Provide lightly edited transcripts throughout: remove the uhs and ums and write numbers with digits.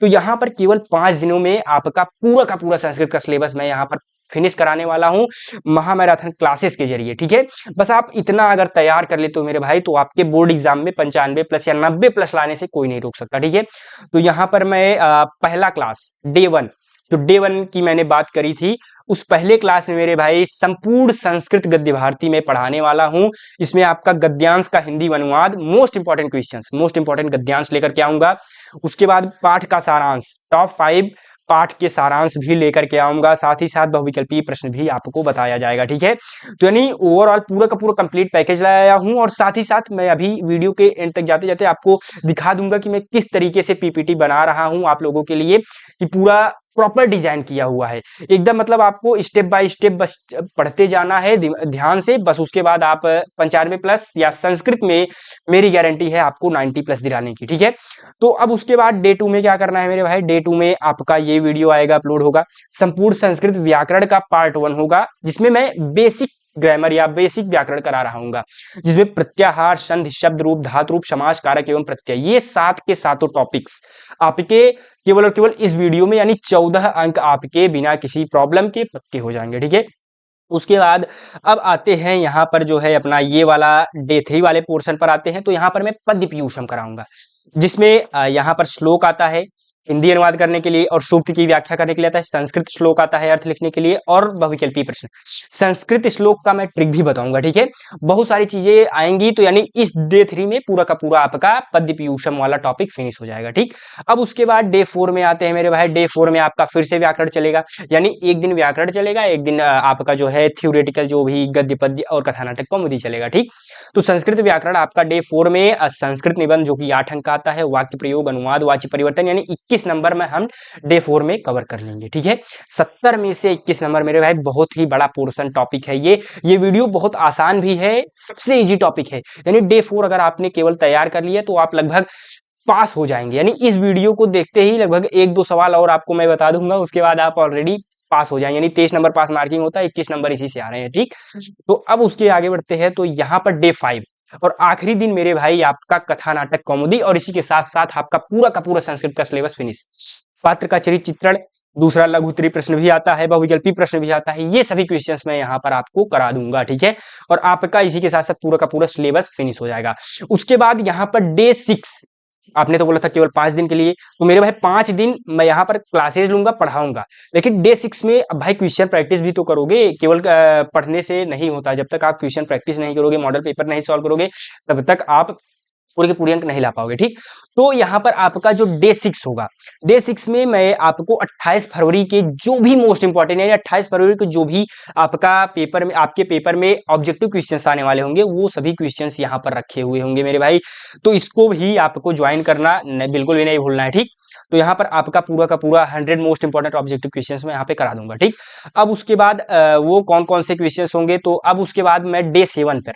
तो यहाँ पर केवल 5 दिनों में आपका पूरा का पूरा संस्कृत का सिलेबस मैं यहाँ पर फिनिश कराने वाला हूँ महामैराथन क्लासेस के जरिए, ठीक है। बस आप इतना अगर तैयार कर लेते हो मेरे भाई, तो आपके बोर्ड एग्जाम में 95+ या 90+ लाने से कोई नहीं रोक सकता, ठीक है। तो यहाँ पर मैं पहला क्लास डे 1, जो डे 1 की मैंने बात करी थी, उस पहले क्लास में मेरे भाई संपूर्ण संस्कृत गद्य भारती में पढ़ाने वाला हूं। इसमें आपका गद्यांश का हिंदी अनुवाद, most important questions, most important गद्यांश लेकर के आऊंगा। उसके बाद पाठ का सारांश, टॉप 5 पाठ के सारांश भी लेकर के आऊंगा, साथ ही साथ बहुविकल्पीय प्रश्न भी आपको बताया जाएगा, ठीक है। तो यानी ओवरऑल पूरा का पूरा कंप्लीट पैकेज लाया हूं, और साथ ही साथ मैं अभी वीडियो के एंड तक जाते जाते आपको दिखा दूंगा कि मैं किस तरीके से पीपीटी बना रहा हूं आप लोगों के लिए, कि पूरा प्रॉपर डिजाइन किया हुआ है एकदम, मतलब आपको स्टेप बाय स्टेप बस पढ़ते जाना है ध्यान से, बस उसके बाद आप 95+ या संस्कृत में मेरी गारंटी है आपको 90+ दिलाने की, ठीक है। तो अब उसके बाद डे 2 में क्या करना है मेरे भाई, डे 2 में आपका ये वीडियो आएगा, अपलोड होगा, संपूर्ण संस्कृत व्याकरण का पार्ट 1 होगा, जिसमें मैं बेसिक ग्रामर या बेसिक व्याकरण करा रहा हूँ, जिसमें प्रत्याहार, संधि, शब्द रूप, धातु रूप, समास, कारक एवं प्रत्यय, ये 7 के 7 टॉपिक्स आपके केवल और केवल इस वीडियो में, यानी 14 अंक आपके बिना किसी प्रॉब्लम के पक्के हो जाएंगे, ठीक है। उसके बाद अब आते हैं यहाँ पर जो है अपना ये वाला डे 3 वाले पोर्शन पर आते हैं। तो यहाँ पर मैं पद्य पीयूषम कराऊंगा, जिसमें यहाँ पर श्लोक आता है हिंदी अनुवाद करने के लिए, और सूक्त की व्याख्या करने के लिए आता है, संस्कृत श्लोक आता है अर्थ लिखने के लिए, और बहुविकल्पीय प्रश्न। संस्कृत श्लोक का मैं ट्रिक भी बताऊंगा, ठीक है। बहुत सारी चीजें आएंगी, तो यानी इस डे 3 में पूरा का पूरा आपका पद्य पीयूषम वाला टॉपिक फिनिश हो जाएगा, ठीक। अब उसके बाद डे 4 में आते हैं मेरे भाई। डे 4 में आपका फिर से व्याकरण चलेगा, यानी एक दिन व्याकरण चलेगा, एक दिन आपका जो है थ्योरेटिकल जो भी गद्य पद्य और कथा नाटक कॉमेडी चलेगा, ठीक। तो संस्कृत व्याकरण आपका डे 4 में संस्कृत निबंध जो कि 8 अंक का आता है, वाक्य प्रयोग, अनुवाद, वाच्य परिवर्तन, यानी 21 नंबर में हम डे 4 में कवर कर लेंगे, ठीक है। 70 में से 21 नंबर मेरे भाई, बहुत ही बड़ा पोर्शन टॉपिक है ये वीडियो बहुत आसान भी है, सबसे इजी टॉपिक है। यानी डे 4 अगर आपने केवल तैयार कर लिया तो आप लगभग पास हो जाएंगे। यानी इस वीडियो को देखते ही लगभग 1-2 सवाल और आपको मैं बता दूंगा, उसके बाद आप ऑलरेडी पास हो जाएंगे। यानी 23 नंबर पास मार्किंग होता है, 21 नंबर इसी से आ रहे हैं, ठीक। तो अब उसके आगे बढ़ते हैं। तो यहाँ पर डे 5 और आखिरी दिन मेरे भाई आपका कथा नाटक कॉमेडी, और इसी के साथ साथ आपका पूरा का पूरा संस्कृत का सिलेबस फिनिश। पात्र का चरित्र चित्रण, दूसरा लघु उत्तरीय प्रश्न भी आता है, बहुविकल्पीय प्रश्न भी आता है, ये सभी क्वेश्चंस मैं यहाँ पर आपको करा दूंगा, ठीक है। और आपका इसी के साथ साथ पूरा का पूरा सिलेबस फिनिश हो जाएगा। उसके बाद यहाँ पर डे 6, आपने तो बोला था केवल 5 दिन के लिए, तो मेरे भाई 5 दिन मैं यहाँ पर क्लासेज लूंगा, पढ़ाऊंगा, लेकिन डे 6 में अब भाई क्वेश्चन प्रैक्टिस भी तो करोगे, केवल पढ़ने से नहीं होता। जब तक आप क्वेश्चन प्रैक्टिस नहीं करोगे, मॉडल पेपर नहीं सॉल्व करोगे, तब तक आप पूरे के पूरे अंक नहीं ला पाओगे, ठीक। तो यहाँ पर आपका जो डे 6 होगा, डे 6 में मैं आपको 28 फरवरी के जो भी मोस्ट इंपॉर्टेंट, यानी 28 फरवरी को जो भी आपका पेपर में, आपके पेपर में ऑब्जेक्टिव क्वेश्चंस आने वाले होंगे, वो सभी क्वेश्चंस यहाँ पर रखे हुए होंगे मेरे भाई। तो इसको भी आपको ज्वाइन करना बिल्कुल भी नहीं भूलना है, ठीक। तो यहाँ पर आपका पूरा का पूरा 100 मोस्ट इंपॉर्टेंट ऑब्जेक्टिव क्वेश्चंस मैं यहाँ पे करा दूंगा, ठीक। अब उसके बाद वो कौन कौन से क्वेश्चंस होंगे, तो अब उसके बाद मैं डे 7 पर,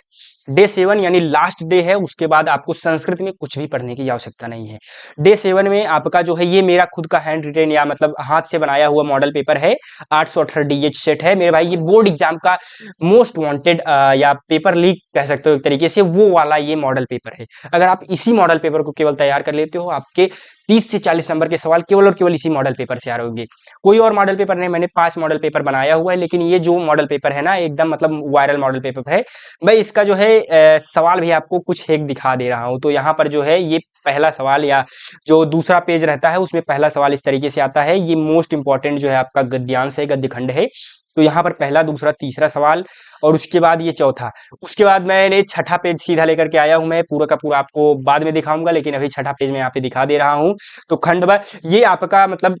डे 7 यानी लास्ट डे है, उसके बाद आपको संस्कृत में कुछ भी पढ़ने की आवश्यकता नहीं है। डे 7 में आपका जो है, ये मेरा खुद का हैंड रिटेन या मतलब हाथ से बनाया हुआ मॉडल पेपर है, 818 DH सेट है मेरे भाई। ये बोर्ड एग्जाम का मोस्ट वांटेड या पेपर लीक कह सकते हो एक तरीके से, वो वाला ये मॉडल पेपर है। अगर आप इसी मॉडल पेपर को केवल तैयार कर लेते हो, आपके 30 से 40 नंबर के सवाल केवल और केवल इसी मॉडल पेपर से आ रहे होंगे। कोई और मॉडल पेपर नहीं, मैंने 5 मॉडल पेपर बनाया हुआ है, लेकिन ये जो मॉडल पेपर है ना, एकदम मतलब वायरल मॉडल पेपर है। मैं इसका जो है सवाल भी आपको कुछ एक दिखा दे रहा हूं। तो यहाँ पर जो है, ये पहला सवाल या जो दूसरा पेज रहता है, उसमें पहला सवाल इस तरीके से आता है। ये मोस्ट इंपॉर्टेंट जो है आपका गद्यांश है, गद्य खंड है। तो यहाँ पर पहला, दूसरा, तीसरा सवाल, और उसके बाद ये चौथा। उसके बाद मैंने छठा पेज सीधा लेकर के आया हूं। मैं पूरा का पूरा आपको बाद में दिखाऊंगा, लेकिन अभी छठा पेज में यहाँ पे दिखा दे रहा हूं। तो खंड ये आपका मतलब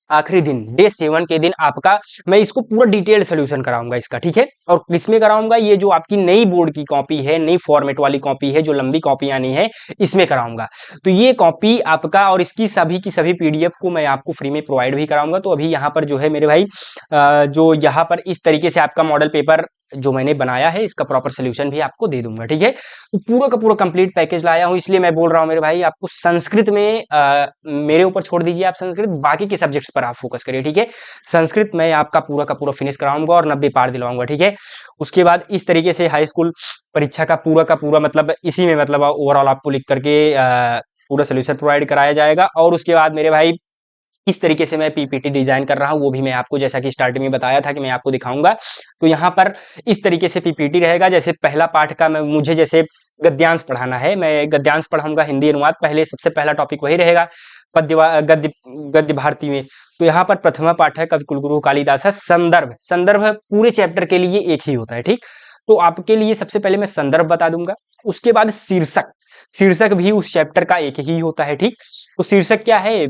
आखिरी दिन, डे 7 के दिन आपका मैं इसको पूरा डिटेल सोल्यूशन कराऊंगा इसका, ठीक है। और किसमें कराऊंगा, ये जो आपकी नई बोर्ड की कॉपी है, नई फॉर्मेट वाली कॉपी है, जो लंबी कॉपी आनी है, इसमें कराऊंगा। तो ये कॉपी आपका और इसकी सभी की सभी PDF को मैं आपको फ्री में प्रोवाइड भी कराऊंगा। तो अभी यहाँ पर जो है मेरे भाई, जो यहाँ पर इस तरीके से आपका मॉडल पेपर जो मैंने बनाया है, इसका प्रॉपर सोल्यूशन भी आपको दे दूंगा, ठीक है। तो पूरा का पूरा कंप्लीट पैकेज लाया हूं, इसलिए मैं बोल रहा हूं मेरे भाई, आपको संस्कृत में मेरे ऊपर छोड़ दीजिए, आप संस्कृत, बाकी के सब्जेक्ट्स पर आप फोकस करिए, ठीक है। संस्कृत में आपका पूरा का पूरा फिनिश कराऊंगा और 90 पार दिलवाऊंगा, ठीक है। उसके बाद इस तरीके से हाई स्कूल परीक्षा का पूरा मतलब इसी में मतलब ओवरऑल आपको लिख करके पूरा सोल्यूशन प्रोवाइड कराया जाएगा। और उसके बाद मेरे भाई इस तरीके से मैं पीपीटी डिजाइन कर रहा हूँ, वो भी मैं आपको जैसा कि स्टार्टिंग में बताया था कि मैं आपको दिखाऊंगा। तो यहाँ पर इस तरीके से पीपीटी रहेगा। जैसे पहला पार्ट का मुझे जैसे गद्यांश पढ़ाना है, मैं गद्यांश पढ़ाऊंगा हिंदी अनुवाद। पहले सबसे पहला टॉपिक वही रहेगा गद्य गद्य भारती में। तो यहाँ पर प्रथमा पाठ है कवि कुलगुरु कालिदास है। संदर्भ, संदर्भ पूरे चैप्टर के लिए एक ही होता है, ठीक। तो आपके लिए सबसे पहले मैं संदर्भ बता दूंगा, उसके बाद शीर्षक, शीर्षक भी उस चैप्टर का एक ही होता है, ठीक। तो शीर्षक क्या है,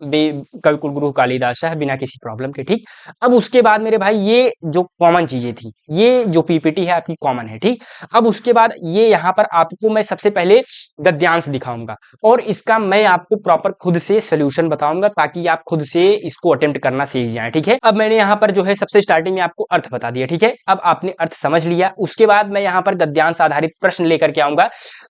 कवि कुलगुरु कालिदास है, बिना किसी प्रॉब्लम के, ठीक। अब उसके बाद मेरे भाई ये जो कॉमन चीजें थी, ये जो पीपीटी है आपकी कॉमन है, ठीक। अब उसके बाद ये यहाँ पर आपको मैं सबसे पहले गद्यांश दिखाऊंगा और इसका मैं आपको प्रॉपर खुद से सोल्यूशन बताऊंगा, ताकि आप खुद से इसको अटेम्प्ट करना सीख जाए, ठीक है। अब मैंने यहाँ पर जो है सबसे स्टार्टिंग में आपको अर्थ बता दिया, ठीक है। अब आपने अर्थ समझ लिया, उसके बाद मैं यहाँ पर गद्यांश आधारित प्रश्न लेकर के आऊंगा।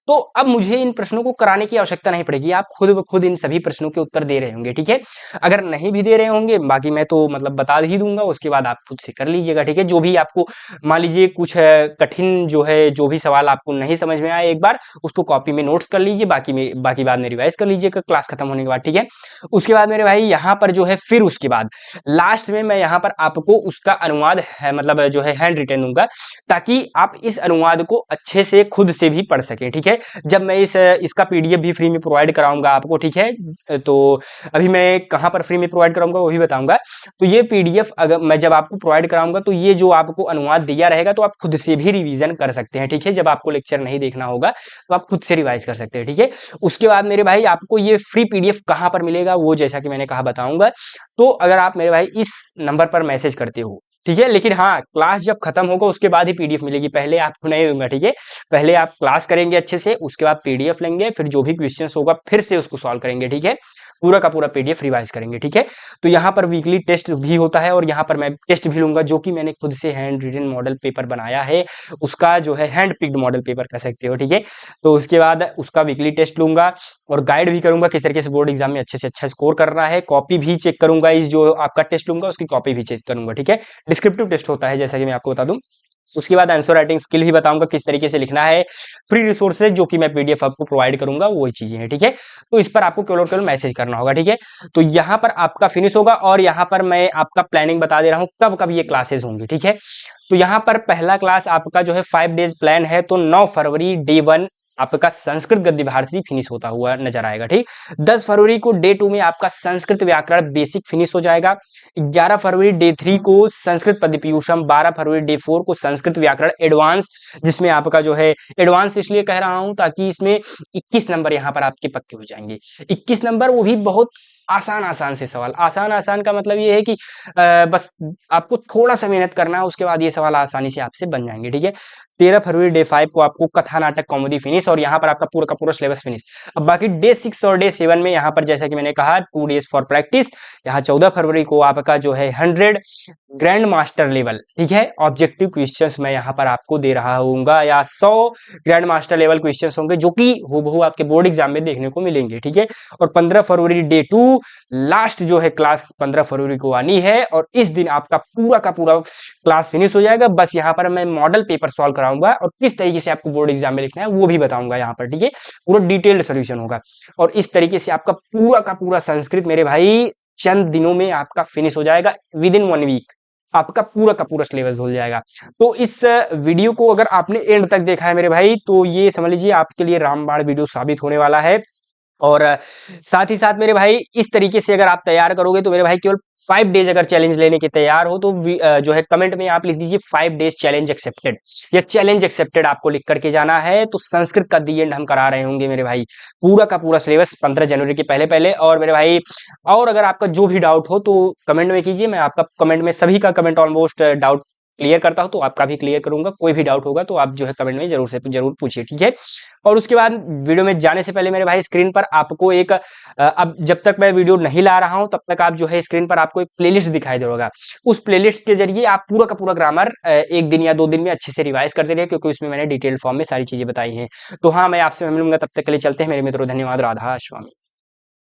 तो अब मुझे इन प्रश्नों को कराने की आवश्यकता नहीं पड़ेगी, आप खुद ब खुद इन सभी प्रश्नों के उत्तर दे रहे होंगे, ठीक है। अगर नहीं भी दे रहे होंगे, बाकी मैं तो मतलब बता ही दूंगा, उसके बाद आप खुद से कर लीजिएगा, ठीक है। जो भी आपको मान लीजिए कुछ कठिन जो है, जो भी सवाल आपको नहीं समझ में आए, एक बार उसको कॉपी में नोट्स कर लीजिए, बाकी बाद में रिवाइज कर लीजिएगा क्लास खत्म होने के बाद, ठीक है। उसके बाद मेरे भाई यहाँ पर जो है फिर उसके बाद लास्ट में मैं यहाँ पर आपको उसका अनुवाद है मतलब जो है हैंड रिटन दूंगा, ताकि आप इस अनुवाद को अच्छे से खुद से भी पढ़ सकें, ठीक है। जब मैं इसका पीडीएफ भी फ्री में प्रोवाइड कराऊंगा आपको, ठीक है। तो अभी मैं कहाँ पर फ्री में प्रोवाइड कराऊंगा वो भी बताऊंगा। तो ये पीडीएफ अगर मैं जब आपको प्रोवाइड कराऊंगा, तो ये जो आपको अनुवाद दिया रहेगा, तो आप खुद से भी रिवीजन कर सकते हैं, ठीक है। जब आपको लेक्चर नहीं देखना होगा तो आप खुद से रिवाइज कर सकते हैं, ठीक है। उसके बाद मेरे भाई आपको ये फ्री पीडीएफ कहाँ पर मिलेगा, वो जैसा कि मैंने कहा बताऊंगा। तो अगर आप मेरे भाई इस नंबर पर मैसेज करते हो, ठीक है। लेकिन हाँ, क्लास जब खत्म होगा उसके बाद ही पीडीएफ मिलेगी, पहले आपको नहीं दूंगा, ठीक है। पहले आप क्लास करेंगे अच्छे से, उसके बाद पीडीएफ लेंगे, फिर जो भी क्वेश्चंस होगा फिर से उसको सॉल्व करेंगे, ठीक है। पूरा का पूरा पीडीएफ रिवाइज करेंगे, ठीक है। तो यहाँ पर वीकली टेस्ट भी होता है और यहाँ पर मैं टेस्ट भी लूंगा, जो कि मैंने खुद से हैंड रिटन मॉडल पेपर बनाया है, उसका जो है हैंड पिक्ड मॉडल पेपर कह सकते हो, ठीक है। तो उसके बाद उसका वीकली टेस्ट लूंगा और गाइड भी करूंगा किस तरीके से बोर्ड एग्जाम में अच्छे से अच्छा स्कोर करना है। कॉपी भी चेक करूंगा, इस जो आपका टेस्ट लूंगा उसकी कॉपी भी चेक करूंगा, ठीक है। डिस्क्रिप्टिव टेस्ट होता है, जैसा कि मैं आपको बता दूं। उसके बाद आंसर राइटिंग स्किल भी बताऊंगा किस तरीके से लिखना है। फ्री रिसोर्सेज जो कि मैं पीडीएफ आपको प्रोवाइड करूंगा, वही चीजें हैं, ठीक है। तो इस पर आपको केवल और केवल मैसेज करना होगा, ठीक है। तो यहाँ पर आपका फिनिश होगा और यहाँ पर मैं आपका प्लानिंग बता दे रहा हूँ कब कब ये क्लासेस होंगी, ठीक है। तो यहाँ पर पहला क्लास आपका जो है 5 डेज प्लान है, तो 9 फरवरी डे 1 आपका संस्कृत गद्य भारती फिनिश होता हुआ नजर आएगा, ठीक। 10 फरवरी को डे 2 में आपका संस्कृत व्याकरण बेसिक फिनिश हो जाएगा। 11 फरवरी डे 3 को संस्कृत पदपीयूषम। 12 फरवरी डे 4 को संस्कृत व्याकरण एडवांस, जिसमें आपका जो है एडवांस इसलिए कह रहा हूं ताकि इसमें 21 नंबर यहाँ पर आपके पक्के हो जाएंगे। 21 नंबर, वो भी बहुत आसान आसान से सवाल। आसान आसान का मतलब ये है कि बस आपको थोड़ा सा मेहनत करना है, उसके बाद ये सवाल आसानी से आपसे बन जाएंगे, ठीक है। 13 फरवरी डे 5 को आपको कथा नाटक कॉमेडी फिनिश और यहाँ पर आपका पूरा का पूरा सिलेबस फिनिश। अब बाकी डे 6 और डे 7 में यहाँ पर जैसा कि मैंने कहा 2 डेज फॉर प्रैक्टिस। यहाँ 14 फरवरी को आपका जो है 100 ग्रैंड मास्टर लेवल, ठीक है, ऑब्जेक्टिव क्वेश्चंस मैं यहाँ पर आपको दे रहा हूँगा, या 100 ग्रैंड मास्टर लेवल क्वेश्चंस होंगे जो कि हूबहू आपके बोर्ड एग्जाम में देखने को मिलेंगे, ठीक है। और 15 फरवरी डे 2 लास्ट जो है क्लास 15 फरवरी को आनी है और इस दिन आपका पूरा का पूरा क्लास फिनिश हो जाएगा। बस यहाँ पर मैं मॉडल पेपर सॉल्व कराऊंगा और किस तरीके से आपको बोर्ड एग्जाम में लिखना है वो भी बताऊंगा यहाँ पर, ठीक है। पूरा डिटेल्ड सोल्यूशन होगा और इस तरीके से आपका पूरा का पूरा संस्कृत मेरे भाई चंद दिनों में आपका फिनिश हो जाएगा। विद इन 1 वीक आपका पूरा का पूरा सिलेबस हो जाएगा। तो इस वीडियो को अगर आपने एंड तक देखा है मेरे भाई, तो ये समझ लीजिए आपके लिए रामबाण वीडियो साबित होने वाला है। और साथ ही साथ मेरे भाई इस तरीके से अगर आप तैयार करोगे तो मेरे भाई केवल 5 डेज अगर चैलेंज लेने के तैयार हो तो जो है कमेंट में आप लिख दीजिए 5 डेज चैलेंज एक्सेप्टेड, या चैलेंज एक्सेप्टेड आपको लिख करके जाना है। तो संस्कृत का दी एंड हम करा रहे होंगे मेरे भाई, पूरा का पूरा सिलेबस 15 जनवरी के पहले पहले। और मेरे भाई और अगर आपका जो भी डाउट हो तो कमेंट में कीजिए, मैं आपका कमेंट में सभी का कमेंट ऑलमोस्ट डाउट क्लियर करता हूं, तो आपका भी क्लियर करूंगा। कोई भी डाउट होगा तो आप जो है कमेंट में जरूर से जरूर पूछिए, ठीक है। और उसके बाद वीडियो में जाने से पहले मेरे भाई स्क्रीन पर आपको एक अब जब तक मैं वीडियो नहीं ला रहा हूं तब तक आप जो है स्क्रीन पर आपको एक प्लेलिस्ट दिखाई देगा। उस प्लेलिस्ट के जरिए आप पूरा का पूरा ग्रामर 1 दिन या 2 दिन में अच्छे से रिवाइज करते रहिए, क्योंकि उसमें मैंने डिटेल्ड फॉर्म में सारी चीजें बताई हैं। तो हाँ, मैं आपसे मिलूंगा, तब तक के लिए चलते हैं मेरे मित्रों, धन्यवाद, राधा स्वामी।